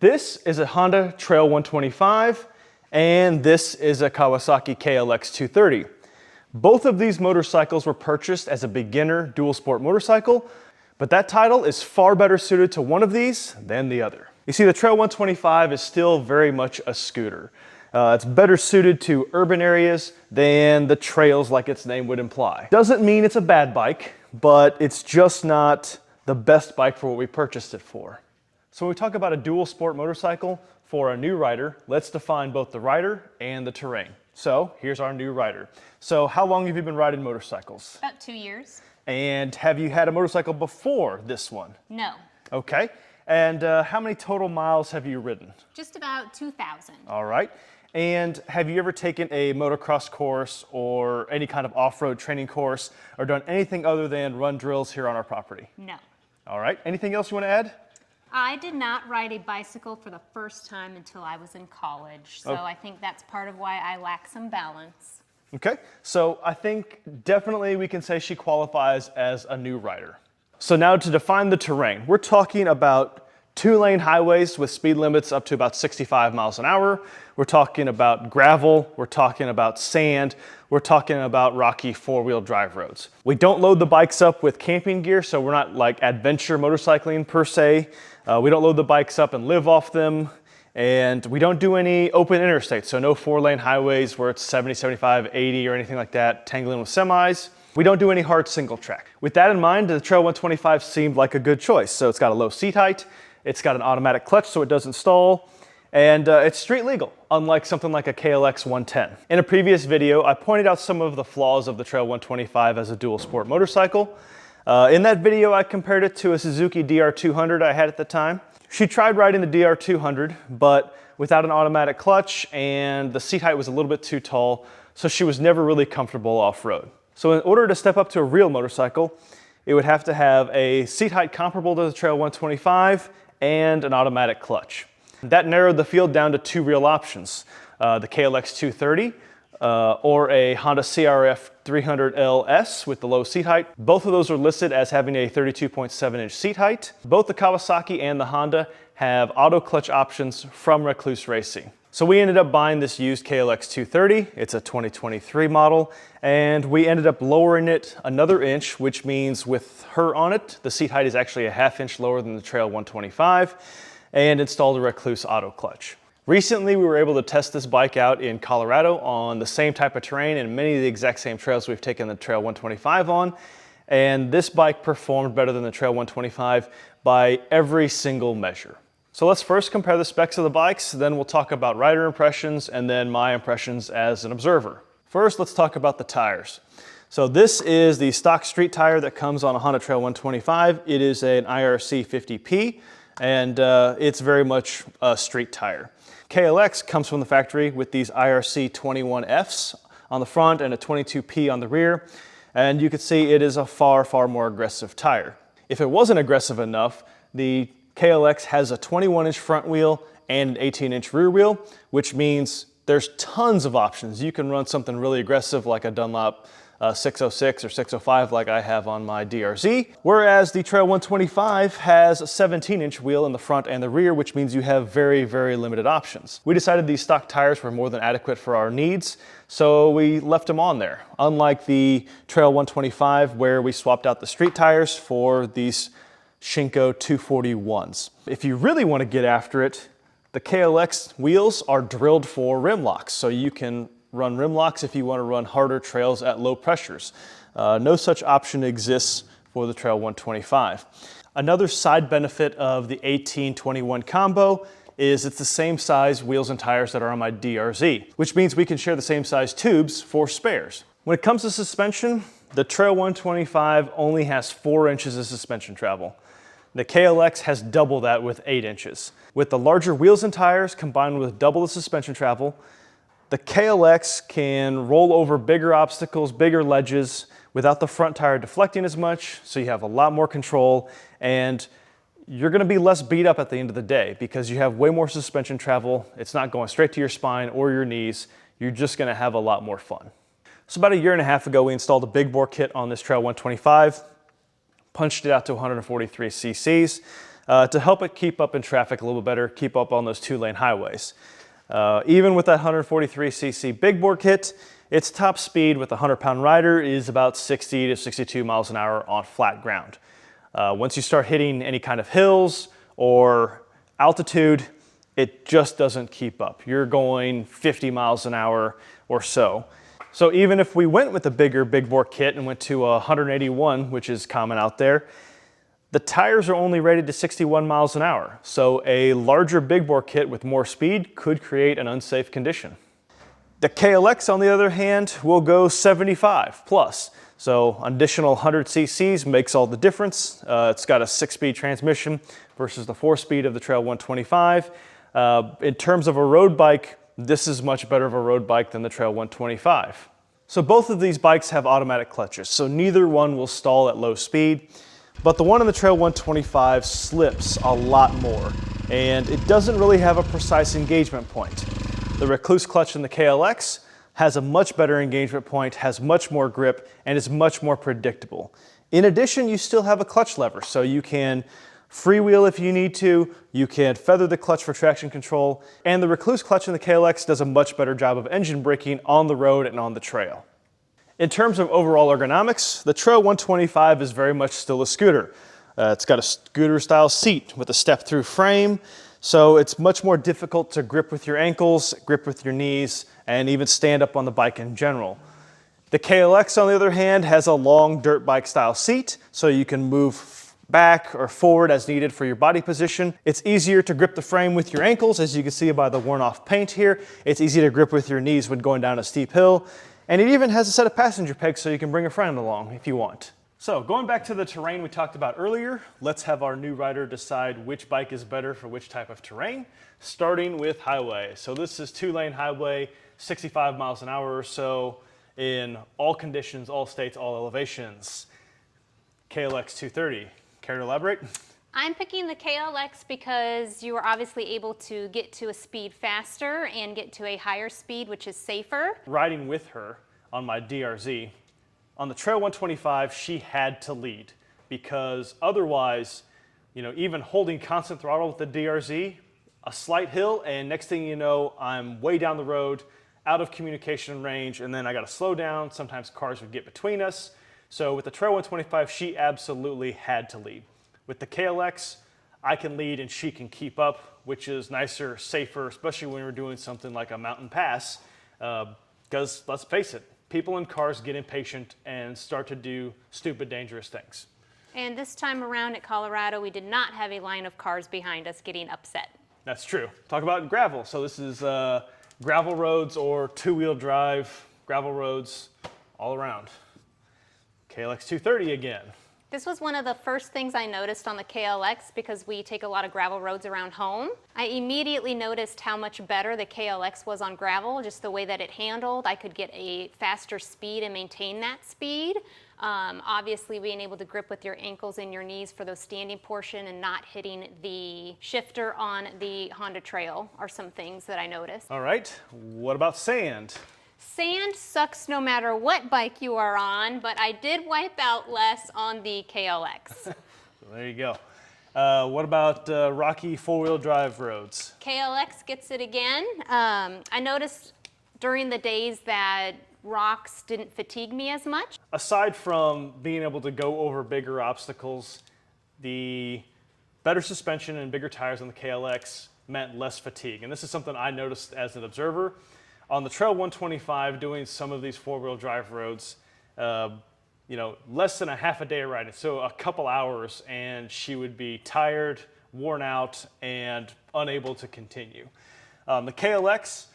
This is a Honda Trail 125, and this is a Kawasaki KLX230. Both of these motorcycles were purchased as a beginner dual sport motorcycle, but that title is far better suited to one of these than the other. You see, the Trail 125 is still very much a scooter. It's better suited to urban areas than the trails like its name would imply. Doesn't mean it's a bad bike, but it's just not the best bike for what we purchased it for. So when we talk about a dual sport motorcycle for a new rider, let's define both the rider and the terrain. So here's our new rider. So how long have you been riding motorcycles? About 2 years. And have you had a motorcycle before this one? No. Okay. And how many total miles have you ridden? Just about 2,000. All right. And have you ever taken a motocross course or any kind of off-road training course or done anything other than run drills here on our property? No. All right. Anything else you want to add? I did not ride a bicycle for the first time until I was in college, so I think that's part of why I lack some balance. Okay. So I think definitely we can say she qualifies as a new rider. So now to define the terrain, we're talking about 2-lane highways with speed limits up to about 65 miles an hour. We're talking about gravel, we're talking about sand, we're talking about rocky 4-wheel drive roads. We don't load the bikes up with camping gear, so we're not like adventure motorcycling per se. We don't load the bikes up and live off them. And we don't do any open interstates, so no 4-lane highways where it's 70, 75, 80 or anything like that, tangling with semis. We don't do any hard single track. With that in mind, the Trail 125 seemed like a good choice. So it's got a low seat height, it's got an automatic clutch so it doesn't stall, and it's street legal, unlike something like a KLX 110. In a previous video, I pointed out some of the flaws of the Trail 125 as a dual sport motorcycle. In that video, I compared it to a Suzuki DR200 I had at the time. She tried riding the DR200, but without an automatic clutch, and the seat height was a little bit too tall, so she was never really comfortable off-road. So in order to step up to a real motorcycle, it would have to have a seat height comparable to the Trail 125 and an automatic clutch. That narrowed the field down to 2 real options, the KLX230 or a Honda CRF 300LS with the low seat height. Both of those are listed as having a 32.7-inch seat height. Both the Kawasaki and the Honda have auto clutch options from Recluse Racing. So we ended up buying this used KLX230. It's a 2023 model, and we ended up lowering it another inch, which means with her on it, the seat height is actually a ½ inch lower than the Trail 125, and installed a Recluse auto clutch. Recently, we were able to test this bike out in Colorado on the same type of terrain and many of the exact same trails we've taken the Trail 125 on, and this bike performed better than the Trail 125 by every single measure. So let's first compare the specs of the bikes, then we'll talk about rider impressions and then my impressions as an observer. First, let's talk about the tires. So this is the stock street tire that comes on a Honda Trail 125. It is an IRC 50P, and it's very much a street tire. KLX comes from the factory with these IRC 21Fs on the front and a 22P on the rear, and you can see it is a far, far more aggressive tire. If it wasn't aggressive enough, the KLX has a 21-inch front wheel and an 18-inch rear wheel, which means there's tons of options. You can run something really aggressive like a Dunlop 606 or 605 like I have on my DRZ, whereas the Trail 125 has a 17-inch wheel in the front and the rear, which means you have very, very limited options. We decided these stock tires were more than adequate for our needs, so we left them on there. Unlike the Trail 125, where we swapped out the street tires for these Shinko 241s. If you really want to get after it, the KLX wheels are drilled for rim locks, so you can run rim locks if you want to run harder trails at low pressures. No such option exists for the Trail 125. Another side benefit of the 18-21 combo is it's the same size wheels and tires that are on my DRZ, which means we can share the same size tubes for spares. When it comes to suspension, the Trail 125 only has 4 inches of suspension travel. The KLX has double that with 8 inches. With the larger wheels and tires combined with double the suspension travel, the KLX can roll over bigger obstacles, bigger ledges without the front tire deflecting as much, so you have a lot more control, and you're gonna be less beat up at the end of the day because you have way more suspension travel. It's not going straight to your spine or your knees. You're just gonna have a lot more fun. So about a year and a half ago, we installed a big bore kit on this Trail 125. Punched it out to 143 cc's. to help it keep up in traffic a little bit better, keep up on those 2-lane highways. Even with that 143cc big bore kit, its top speed with a 100-pound rider is about 60 to 62 miles an hour on flat ground. Once you start hitting any kind of hills or altitude, it just doesn't keep up. You're going 50 miles an hour or so. So even if we went with a bigger big bore kit and went to a 181, which is common out there, the tires are only rated to 61 miles an hour. So a larger big bore kit with more speed could create an unsafe condition. The KLX, on the other hand, will go 75 plus. So an additional 100 cc's makes all the difference. It's got a 6-speed transmission versus the 4-speed of the Trail 125. In terms of a road bike, this is much better of a road bike than the Trail 125. So both of these bikes have automatic clutches, so neither one will stall at low speed, but the one in the Trail 125 slips a lot more, and it doesn't really have a precise engagement point. The Recluse clutch in the KLX has a much better engagement point, has much more grip, and is much more predictable. In addition, you still have a clutch lever, so you can freewheel if you need to, you can feather the clutch for traction control, and the Recluse clutch in the KLX does a much better job of engine braking on the road and on the trail. In terms of overall ergonomics, the Trail 125 is very much still a scooter. It's got a scooter-style seat with a step-through frame, so it's much more difficult to grip with your ankles, grip with your knees, and even stand up on the bike in general. The KLX, on the other hand, has a long dirt bike-style seat, so you can move back or forward as needed for your body position. It's easier to grip the frame with your ankles, as you can see by the worn-off paint here. It's easy to grip with your knees when going down a steep hill. And it even has a set of passenger pegs so you can bring a friend along if you want. So going back to the terrain we talked about earlier, let's have our new rider decide which bike is better for which type of terrain, starting with highway. So this is 2-lane highway, 65 miles an hour or so in all conditions, all states, all elevations. KLX230. Care to elaborate? I'm picking the KLX because you are obviously able to get to a speed faster and get to a higher speed, which is safer. Riding with her on my DRZ, on the Trail 125, she had to lead because otherwise, even holding constant throttle with the DRZ, a slight hill, and next thing you know, I'm way down the road, out of communication range, and then I got to slow down. Sometimes cars would get between us. So with the Trail 125, she absolutely had to lead. With the KLX, I can lead and she can keep up, which is nicer, safer, especially when we're doing something like a mountain pass. Because let's face it, people in cars get impatient and start to do stupid, dangerous things. And this time around at Colorado, we did not have a line of cars behind us getting upset. That's true. Talk about gravel. So this is gravel roads or 2-wheel drive gravel roads all around. KLX230 again. This was one of the first things I noticed on the KLX because we take a lot of gravel roads around home. I immediately noticed how much better the KLX was on gravel, just the way that it handled. I could get a faster speed and maintain that speed. Obviously being able to grip with your ankles and your knees for those standing portion and not hitting the shifter on the Honda Trail are some things that I noticed. All right, what about sand? Sand sucks no matter what bike you are on, but I did wipe out less on the KLX. There you go. What about rocky 4-wheel drive roads? KLX gets it again. I noticed during the days that rocks didn't fatigue me as much. Aside from being able to go over bigger obstacles, the better suspension and bigger tires on the KLX meant less fatigue. And this is something I noticed as an observer. On the Trail 125, doing some of these 4-wheel drive roads, less than a half a day of riding, so a couple hours, and she would be tired, worn out, and unable to continue. The KLX,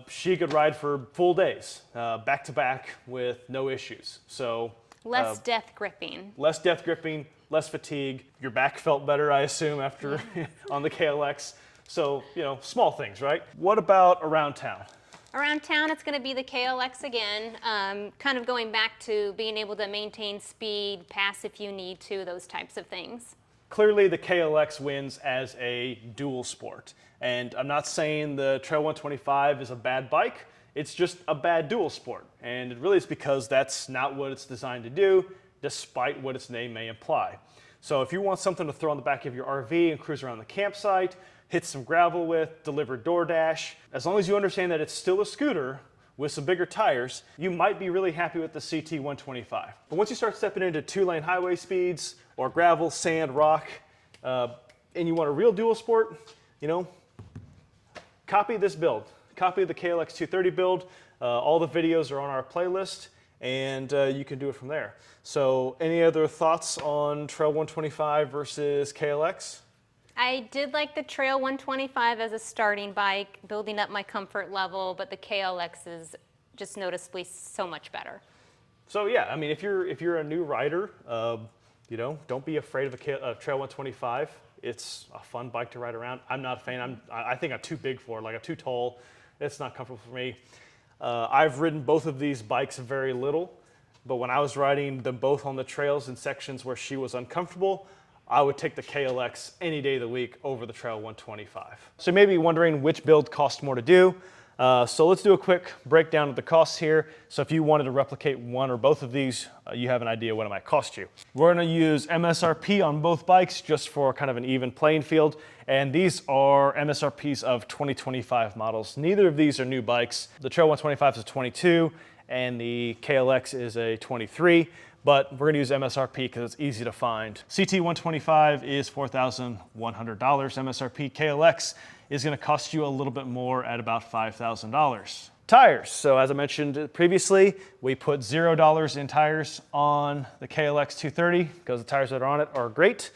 she could ride for full days, back to back with no issues. So less death gripping. Less death gripping, less fatigue. Your back felt better, I assume, after on the KLX. So, small things, right? What about around town? Around town, it's going to be the KLX again, kind of going back to being able to maintain speed, pass if you need to, those types of things. Clearly, the KLX wins as a dual sport. And I'm not saying the Trail 125 is a bad bike, it's just a bad dual sport. And it really is because that's not what it's designed to do, despite what its name may imply. So if you want something to throw on the back of your RV and cruise around the campsite, hit some gravel with, deliver DoorDash, as long as you understand that it's still a scooter with some bigger tires, you might be really happy with the CT125. But once you start stepping into 2-lane highway speeds or gravel, sand, rock, and you want a real dual sport, you know, copy this build. Copy the KLX230 build. All the videos are on our playlist, and you can do it from there. So any other thoughts on Trail 125 versus KLX? I did like the Trail 125 as a starting bike, building up my comfort level, but the KLX is just noticeably so much better. So yeah, I mean, if you're a new rider, you know, don't be afraid of a Trail 125. It's a fun bike to ride around. I'm not a fan. I think I'm too big for it. Like, I'm too tall. It's not comfortable for me. I've ridden both of these bikes very little, but when I was riding them both on the trails in sections where she was uncomfortable, I would take the KLX any day of the week over the Trail 125. So you may be wondering which build costs more to do. So let's do a quick breakdown of the costs here. So if you wanted to replicate one or both of these, you have an idea what it might cost you. We're gonna use MSRP on both bikes just for kind of an even playing field. And these are MSRPs of 2025 models. Neither of these are new bikes. The Trail 125 is a 22 and the KLX is a 23. But we're gonna use MSRP because it's easy to find. CT125 is $4,100 MSRP. KLX is gonna cost you a little bit more at about $5,000. Tires, so as I mentioned previously, we put $0 in tires on the KLX230 because the tires that are on it are great.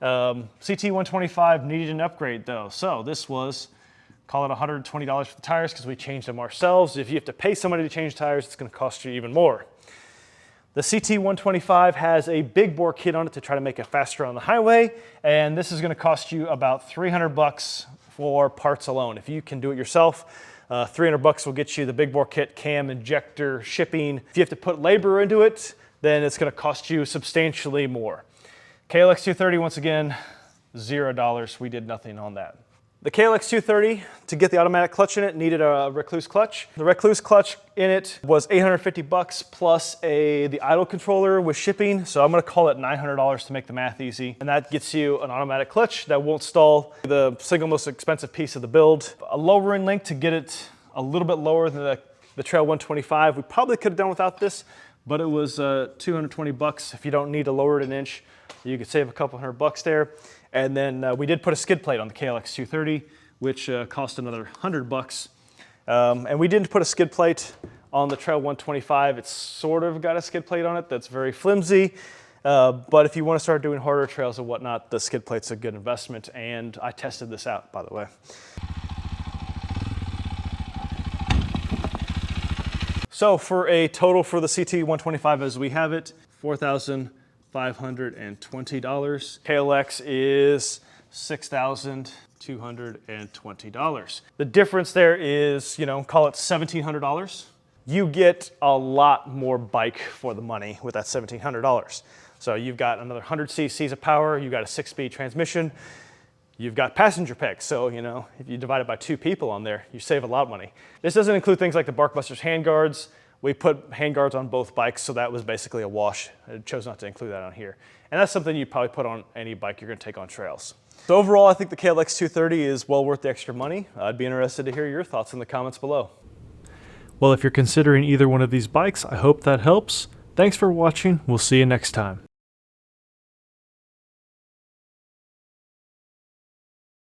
CT125 needed an upgrade though. So this was, call it $120 for the tires because we changed them ourselves. If you have to pay somebody to change tires, it's gonna cost you even more. The CT125 has a big bore kit on it to try to make it faster on the highway, and this is gonna cost you about $300 for parts alone. If you can do it yourself, $300 will get you the big bore kit, cam, injector, shipping. If you have to put labor into it, then it's gonna cost you substantially more. KLX230, once again, $0. We did nothing on that. The KLX230, to get the automatic clutch in it, needed a Recluse clutch. The Recluse clutch in it was $850 plus the idle controller with shipping. So I'm gonna call it $900 to make the math easy. And that gets you an automatic clutch that won't stall, the single most expensive piece of the build. A lowering link to get it a little bit lower than the Trail 125. We probably could have done without this, but it was $220. If you don't need to lower it an inch, you could save a couple $100 there. And then we did put a skid plate on the KLX230, which cost another $100. And we didn't put a skid plate on the Trail 125. It's sort of got a skid plate on it that's very flimsy. But if you want to start doing harder trails and whatnot, the skid plate's a good investment. And I tested this out, by the way. So for a total for the CT125 as we have it, $4,520. KLX is $6,220. The difference there is, you know, call it $1,700. You get a lot more bike for the money with that $1,700. So you've got another 100 cc's of power, you've got a 6-speed transmission, you've got passenger pegs. So, you know, if you divide it by 2 people on there, you save a lot of money. This doesn't include things like the Barkbusters handguards. We put handguards on both bikes, so that was basically a wash. I chose not to include that on here. And that's something you'd probably put on any bike you're gonna take on trails. So overall, I think the KLX230 is well worth the extra money. I'd be interested to hear your thoughts in the comments below. Well, if you're considering either one of these bikes, I hope that helps. Thanks for watching. We'll see you next time.